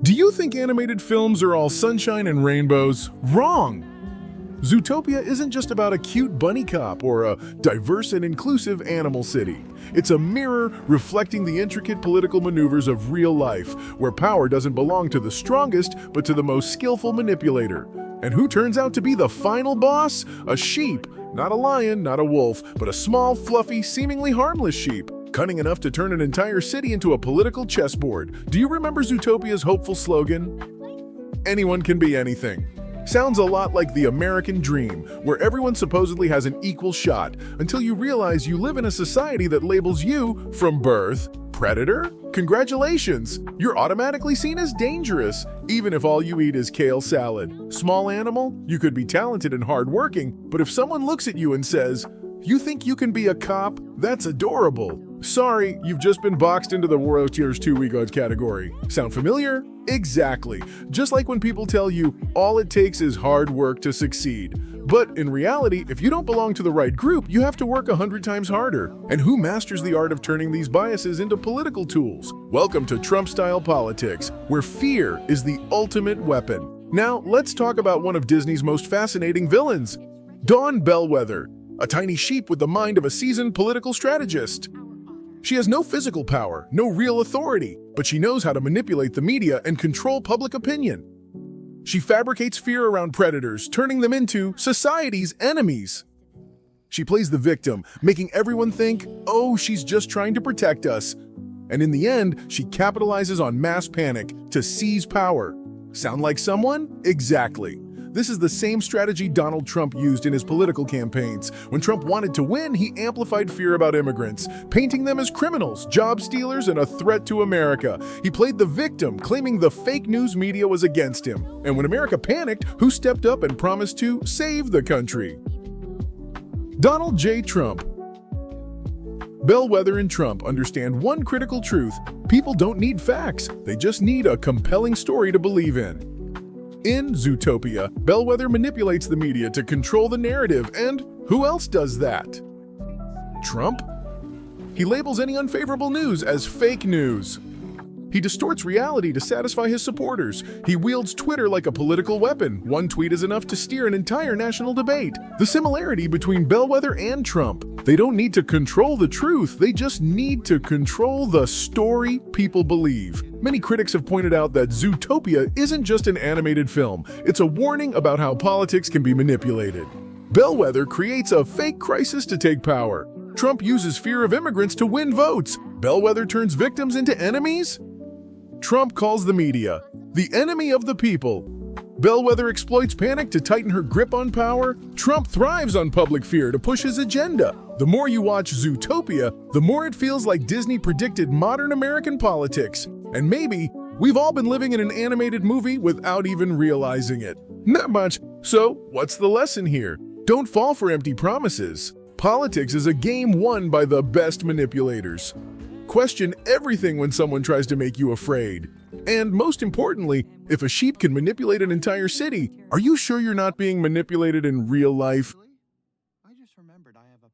Do you think animated films are all sunshine and rainbows? Wrong! Zootopia isn't just about a cute bunny cop or a diverse and inclusive animal city. It's a mirror reflecting the intricate political maneuvers of real life, where power doesn't belong to the strongest, but to the most skillful manipulator. And who turns out to be the final boss? A sheep. Not a lion, not a wolf, but a small, fluffy, seemingly harmless sheep. Cunning enough to turn an entire city into a political chessboard. Do you remember Zootopia's hopeful slogan? Anyone can be anything. Sounds a lot like the American dream, where everyone supposedly has an equal shot, until you realize you live in a society that labels you, from birth, predator? Congratulations! You're automatically seen as dangerous, even if all you eat is kale salad. Small animal? You could be talented and hardworking, but if someone looks at you and says, "You think you can be a cop?" That's adorable. Sorry, you've just been boxed into the World Tiers 2 WeGods category. Sound familiar? Exactly. Just like when people tell you, all it takes is hard work to succeed. But in reality, if you don't belong to the right group, you have to work 100 times harder. And who masters the art of turning these biases into political tools? Welcome to Trump-style politics, where fear is the ultimate weapon. Now, let's talk about one of Disney's most fascinating villains, Dawn Bellwether, a tiny sheep with the mind of a seasoned political strategist. She has no physical power, no real authority, but she knows how to manipulate the media and control public opinion. She fabricates fear around predators, turning them into society's enemies. She plays the victim, making everyone think, oh, she's just trying to protect us. And in the end, she capitalizes on mass panic to seize power. Sound like someone? Exactly. This is the same strategy Donald Trump used in his political campaigns. When Trump wanted to win, he amplified fear about immigrants, painting them as criminals, job stealers, and a threat to America. He played the victim, claiming the fake news media was against him. And when America panicked, who stepped up and promised to save the country? Donald J. Trump. Bellwether and Trump understand one critical truth: people don't need facts, they just need a compelling story to believe in. In Zootopia, Bellwether manipulates the media to control the narrative, and who else does that? Trump? He labels any unfavorable news as fake news. He distorts reality to satisfy his supporters. He wields Twitter like a political weapon. One tweet is enough to steer an entire national debate. The similarity between Bellwether and Trump: they don't need to control the truth, they just need to control the story people believe. Many critics have pointed out that Zootopia isn't just an animated film, it's a warning about how politics can be manipulated. Bellwether creates a fake crisis to take power. Trump uses fear of immigrants to win votes. Bellwether turns victims into enemies. Trump calls the media the enemy of the people. Bellwether exploits panic to tighten her grip on power. Trump thrives on public fear to push his agenda. The more you watch Zootopia, the more it feels like Disney predicted modern American politics. And maybe we've all been living in an animated movie without even realizing it. Not much. So, what's the lesson here? Don't fall for empty promises. Politics is a game won by the best manipulators. Question everything when someone tries to make you afraid. And most importantly, if a sheep can manipulate an entire city, are you sure you're not being manipulated in real life?